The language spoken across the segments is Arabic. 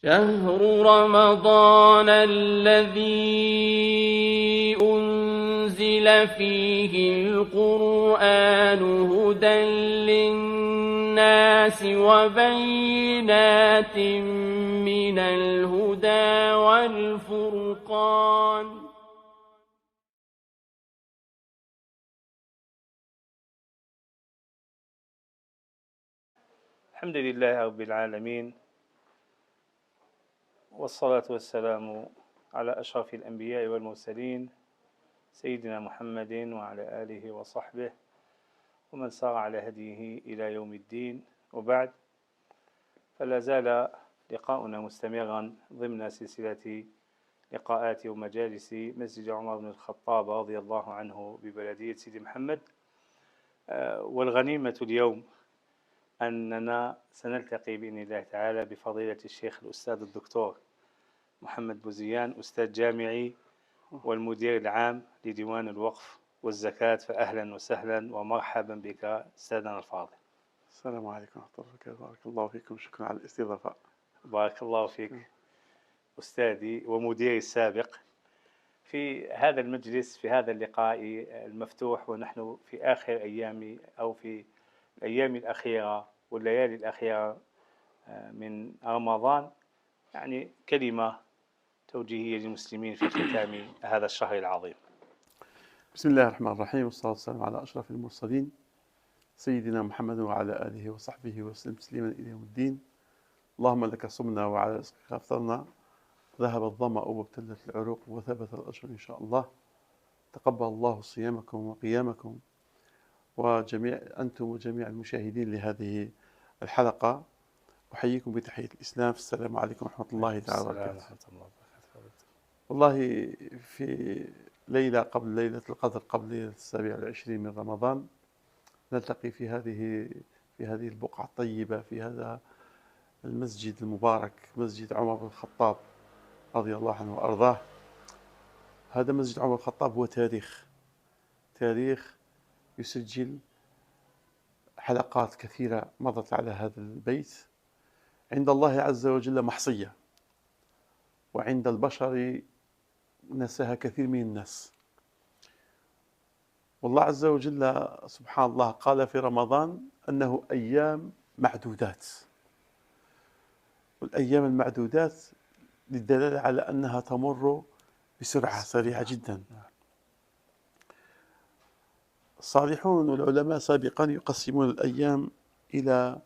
شهر رمضان الذي أنزل فيه القرآن هدى للناس وبينات من الهدى والفرقان. الحمد لله رب العالمين، والصلاة والسلام على أشرف الأنبياء والمرسلين سيدنا محمد وعلى آله وصحبه ومن سار على هديه إلى يوم الدين، وبعد، فلا زال لقاؤنا مستمرا ضمن سلسلة لقاءات ومجالس مسجد عمر بن الخطاب رضي الله عنه ببلدية سيدي محمد. والغنيمة اليوم أننا سنلتقي بإذن الله تعالى بفضيلة الشيخ الأستاذ الدكتور محمد بوزيان، أستاذ جامعي والمدير العام لديوان الوقف والزكاة. فأهلا وسهلا ومرحبا بك أستاذنا الفاضل. السلام عليكم ورحمة الله وبركاته. بارك الله فيكم، شكرا على الاستضافة. بارك الله فيك أستاذي ومديري السابق في هذا المجلس، في هذا اللقاء المفتوح، ونحن في آخر أيام أو في الأيام الأخيرة والليالي الأخيرة من رمضان. يعني كلمة توجيهية للمسلمين في ختام هذا الشهر العظيم. بسم الله الرحمن الرحيم، والصلاة والسلام على أشرف المرسلين سيدنا محمد وعلى آله وصحبه وسلم تسليما إلى يوم الدين. اللهم لك صمنا وعلى رزقك أفطرنا، ذهب الظمأ وابتلت العروق وثبت الأجر إن شاء الله. تقبل الله صيامكم وقيامكم وجميع أنتم وجميع المشاهدين لهذه الحلقة. أحييكم بتحية الإسلام، السلام عليكم ورحمة الله تعالى وبركاته. والله في ليلة قبل ليلة القدر، قبل ليلة 27 من رمضان، نلتقي في هذه البقعة الطيبة، في هذا المسجد المبارك، مسجد عمر بن الخطاب رضي الله عنه وأرضاه. هذا مسجد عمر بن الخطاب هو تاريخ يسجل حلقات كثيرة مضت على هذا البيت، عند الله عز وجل محصية، وعند البشر نساها كثير من الناس. والله عز وجل سبحان الله قال في رمضان أنه أيام معدودات، والأيام المعدودات للدلالة على أنها تمر بسرعة سريعة جدا. الصالحون والعلماء سابقا يقسمون الأيام إلى،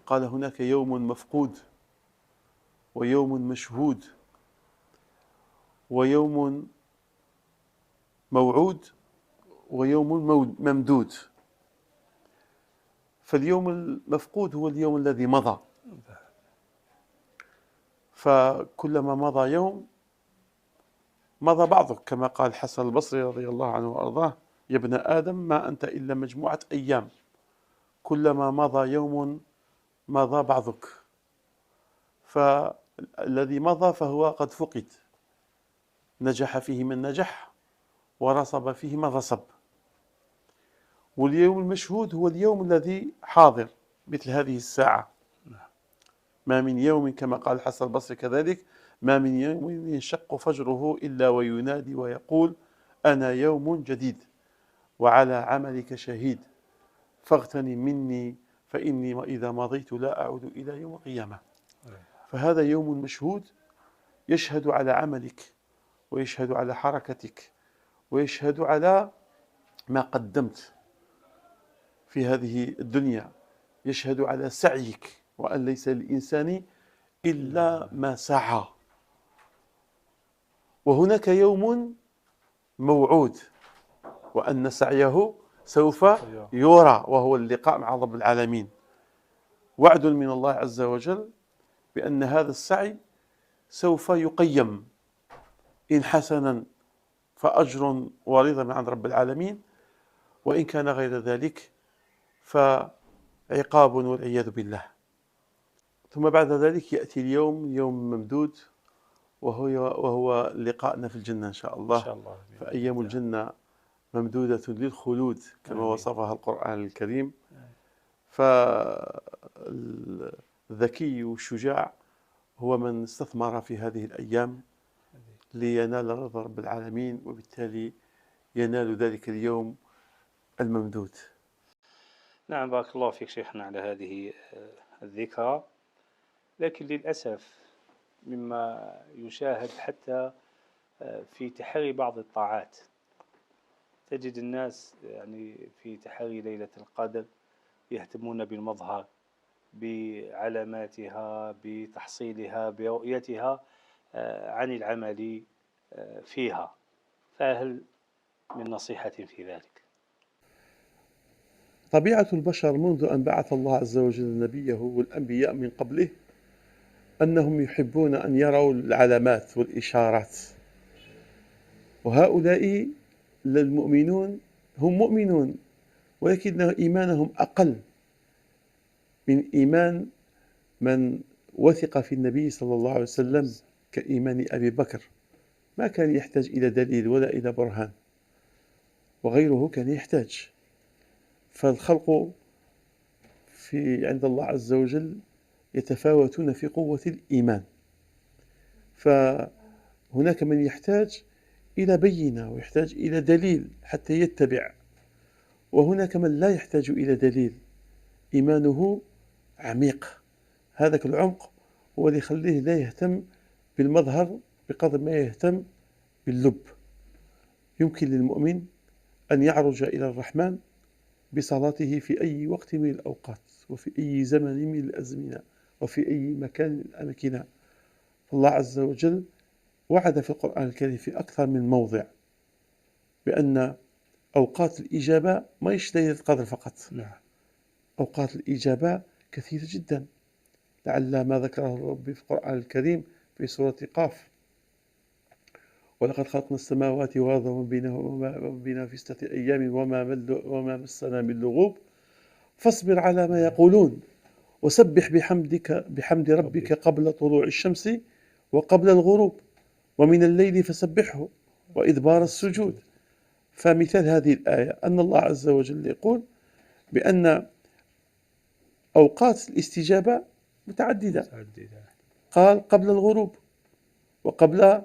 قال هناك يوم مفقود، ويوم مشهود، ويوم موعود، ويوم ممدود. فاليوم المفقود هو اليوم الذي مضى، فكلما مضى يوم مضى بعضك، كما قال الحسن البصري رضي الله عنه وأرضاه: يا ابن آدم ما أنت إلا مجموعة أيام، كلما مضى يوم مضى بعضك. فالذي مضى فهو قد فقد، نجح فيه من نجح ورصب فيه من رصب. واليوم المشهود هو اليوم الذي حاضر، مثل هذه الساعة. ما من يوم، كما قال الحسن البصري كذلك: ما من يوم ينشق فجره إلا وينادي ويقول: أنا يوم جديد وعلى عملك شهيد، فاغتنم مني فإني إذا مضيت لا أعود إلى يوم القيامة. فهذا يوم مشهود يشهد على عملك، ويشهد على حركتك، ويشهد على ما قدمت في هذه الدنيا، يشهد على سعيك، وأن ليس للإنسان إلا ما سعى. وهناك يوم موعود، وأن سعيه سوف يرى، وهو اللقاء مع رب العالمين. وعد من الله عز وجل بأن هذا السعي سوف يقيم، إن حسنا فأجر ورضا من عند رب العالمين، وإن كان غير ذلك فعقاب والعياذ بالله. ثم بعد ذلك يأتي اليوم، يوم ممدود، وهو لقاءنا في الجنة إن شاء الله. فأيام الجنة ممدودة للخلود كما وصفها القرآن الكريم. فالذكي والشجاع هو من استثمر في هذه الأيام لينال رضا رب العالمين، وبالتالي ينال ذلك اليوم الممدود. نعم، بارك الله فيك شيخنا على هذه الذكرى. لكن للأسف مما يشاهد حتى في تحري بعض الطاعات، تجد الناس يعني في تحري ليلة القدر يهتمون بالمظهر، بعلاماتها، بتحصيلها، برؤيتها عن العمل فيها. فهل من نصيحة في ذلك؟ طبيعة البشر منذ أن بعث الله عز وجل نبيه والأنبياء من قبله أنهم يحبون أن يروا العلامات والإشارات، وهؤلاء المؤمنون هم مؤمنون، ولكن إيمانهم أقل من إيمان من وثق في النبي صلى الله عليه وسلم كإيمان أبي بكر. ما كان يحتاج إلى دليل ولا إلى برهان، وغيره كان يحتاج. فالخلق عند الله عز وجل يتفاوتون في قوة الإيمان، فهناك من يحتاج إلى بينة ويحتاج إلى دليل حتى يتبع، وهناك من لا يحتاج إلى دليل، إيمانه عميق. هذا العمق هو اللي يخليه لا يهتم بالمظهر بقدر ما يهتم باللب. يمكن للمؤمن أن يعرج إلى الرحمن بصلاته في أي وقت من الأوقات، وفي أي زمن من الأزمنة، وفي أي مكان من الأماكن. فالله عز وجل وعد في القرآن الكريم في أكثر من موضع بأن أوقات الإجابة ما يش ليلة القدر فقط، أوقات الإجابة كثيرة جدا. لعل ما ذكره ربي في القرآن الكريم في سورة قاف: ولقد خلقنا السماوات والأرض وما بينهما في 6 أيام وما مسنا من لغوب فاصبر على ما يقولون وسبح بحمد ربك قبل طلوع الشمس وقبل الغروب ومن الليل فسبحه وإدبار السجود. فمثال هذه الآية أن الله عز وجل يقول بأن أوقات الاستجابة متعددة. قال قبل الغروب، وقبل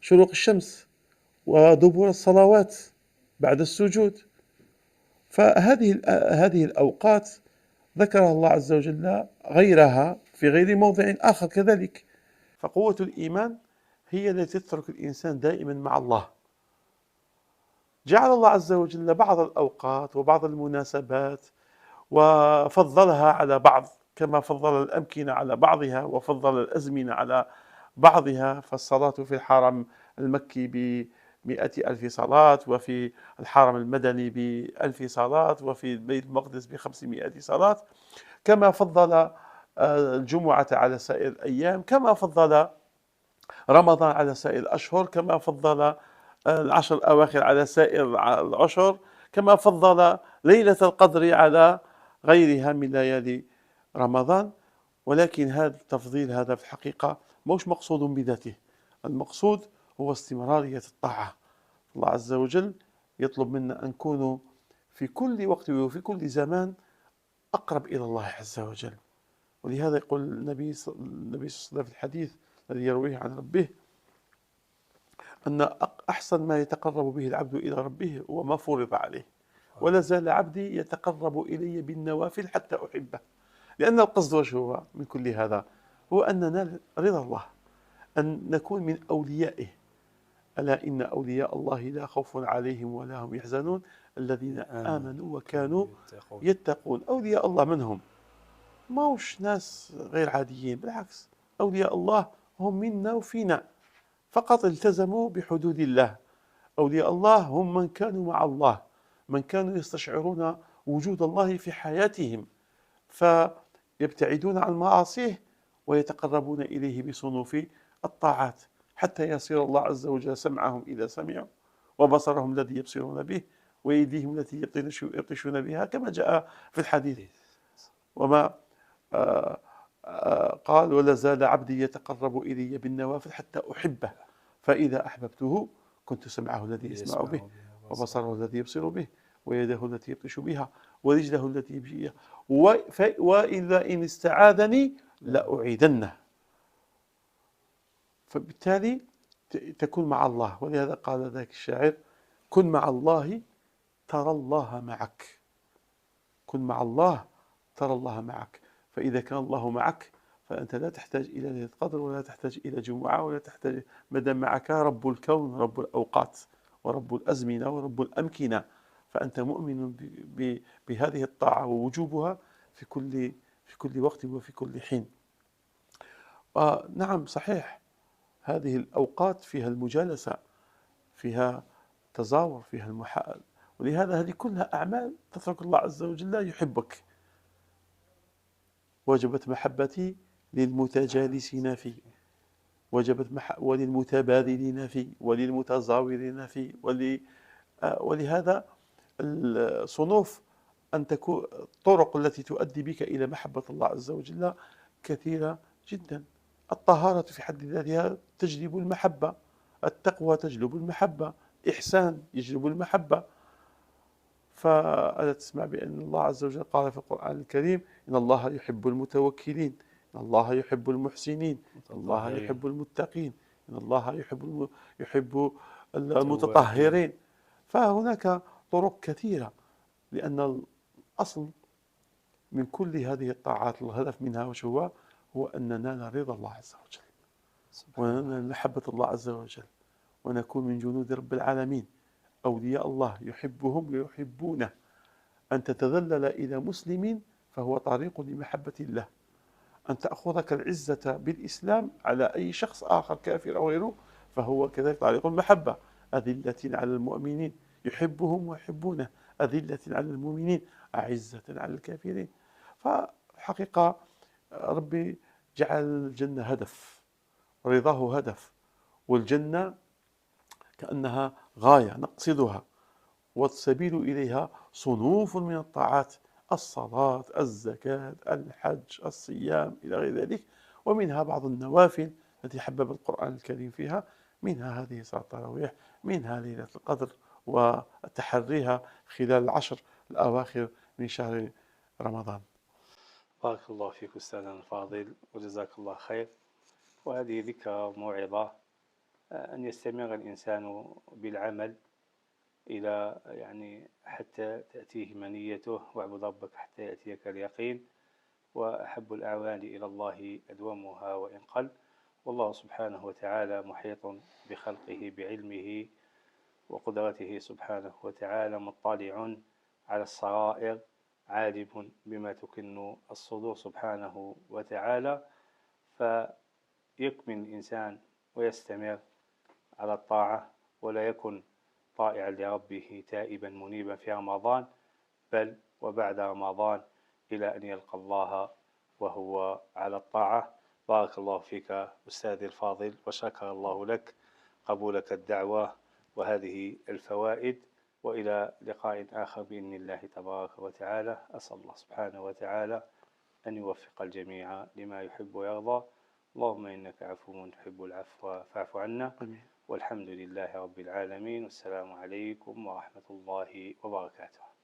شروق الشمس، ودبر الصلوات بعد السجود. فهذه الأوقات ذكرها الله عز وجل غيرها في غير موضع آخر كذلك. فقوة الإيمان هي التي تترك الإنسان دائما مع الله. جعل الله عز وجل بعض الأوقات وبعض المناسبات وفضلها على بعض، كما فضل الأمكنة على بعضها وفضل الأزمنة على بعضها. فالصلاة في الحرم المكي ب100,000 صلاة، وفي الحرم المدني ب1000 صلاة، وفي بيت المقدس ب500 صلاة. كما فضل الجمعة على سائر الأيام، كما فضل رمضان على سائر الأشهر، كما فضل العشر الأواخر على سائر العشر، كما فضل ليلة القدر على غيرها من ليالي رمضان. ولكن هذا التفضيل هذا في الحقيقة مش مقصود بذاته، المقصود هو استمرارية الطاعة. الله عز وجل يطلب منا أن نكون في كل وقت وفي كل زمان أقرب إلى الله عز وجل. ولهذا يقول النبي صلى الله عليه وسلم في الحديث الذي يرويه عن ربه أن أحسن ما يتقرب به العبد إلى ربه هو ما فرض عليه، ولا زال عبدي يتقرب إلي بالنوافل حتى أحبه. لأن القصد وجهه من كل هذا هو أن ننال رضا الله، أن نكون من أوليائه. ألا إن أولياء الله لا خوف عليهم ولا هم يحزنون الذين آمنوا وكانوا يتقون. أولياء الله من هم؟ موش ناس غير عاديين، بالعكس أولياء الله هم منا وفينا، فقط التزموا بحدود الله. أولياء الله هم من كانوا مع الله، من كانوا يستشعرون وجود الله في حياتهم، فيبتعدون عن معاصيه ويتقربون إليه بصنوف الطاعات، حتى يصير الله عز وجل سمعهم إذا سمعوا، وبصرهم الذي يبصرون به، ويديهم التي يبطشون بها، كما جاء في الحديث. وما قال ولا زال عبدي يتقرب إلي بالنوافل حتى أحبه فإذا أحببته كنت سمعه الذي يسمع به، وبصره الذي يبصر به، ويده التي يبطش بها، ورجله التي يمشي بها، وإذا إن استعاذني لأعيذنه. فبالتالي تكون مع الله. ولهذا قال ذاك الشاعر: كن مع الله ترى الله معك. كن مع الله ترى الله معك. فإذا كان الله معك فأنت لا تحتاج إلى ليلة قدر، ولا تحتاج إلى جمعة، ولا تحتاج، ما دام معك رب الكون، رب الأوقات، ورب الأزمنة، ورب الأمكنة، فأنت مؤمن بهذه الطاعة ووجوبها في كل وقت وفي كل حين. نعم صحيح، هذه الأوقات فيها المجالسة، فيها تزاور، فيها المحال، ولهذا هذه كلها أعمال تترك الله عز وجل يحبك. وجبت محبتي للمتجالسين فيه، وللمتبادلين فيه، وللمتزاورين فيه، ولهذا الصنوف أن تكون الطرق التي تؤدي بك إلى محبة الله عز وجل كثيرة جدا. الطهارة في حد ذاتها تجلب المحبة، التقوى تجلب المحبة، إحسان يجلب المحبة. فألا تسمع بأن الله عز وجل قال في القرآن الكريم: إن الله يحب المتوكلين، إن الله يحب المحسنين، إن الله يحب المتقين، إن الله يحب المتطهرين. فهناك طرق كثيرة، لأن الأصل من كل هذه الطاعات الهدف منها وش هو أن ننال رضا الله عز وجل، وننال محبة الله عز وجل، ونكون من جنود رب العالمين. أولياء الله يحبهم ويحبونه. أن تتذلل إلى مسلم فهو طريق لمحبة الله. أن تأخذك العزة بالإسلام على أي شخص آخر كافر أو غيره فهو كذلك طريق المحبة. أذلة على المؤمنين يحبهم ويحبونه، أذلة على المؤمنين أعزة على الكافرين. فحقيقة ربي جعل الجنة هدف، رضاه هدف، والجنة كأنها غاية نقصدها، والسبيل إليها صنوف من الطاعات: الصلاة، الزكاة، الحج، الصيام، إلى غير ذلك. ومنها بعض النوافل التي حبب القرآن الكريم فيها، منها هذه صلاة التراويح، منها ليلة القدر وتحريها خلال العشر الأواخر من شهر رمضان. بارك الله فيك أستاذنا الفاضل وجزاك الله خير. وهذه ذكرى موعظة أن يستمر الإنسان بالعمل إلى حتى تأتيه منيته، واعبد ربك حتى يأتيك اليقين. وأحب الأعمال إلى الله أدومها وإن قل. والله سبحانه وتعالى محيط بخلقه بعلمه وقدرته سبحانه وتعالى، مطلع على السرائر، عالم بما تكن الصدور سبحانه وتعالى. فيكمن الإنسان ويستمر على الطاعة، ولا يكن طائعا لربه تائبا منيبا في رمضان، بل وبعد رمضان، إلى أن يلقى الله وهو على الطاعة. بارك الله فيك أستاذي الفاضل، وشكر الله لك قبولك الدعوة وهذه الفوائد. وإلى لقاء آخر بإذن الله تبارك وتعالى. أسأل الله سبحانه وتعالى أن يوفق الجميع لما يحب ويرضى. اللهم إنك عفو تحب العفو فاعف عنا. والحمد لله رب العالمين. والسلام عليكم ورحمة الله وبركاته.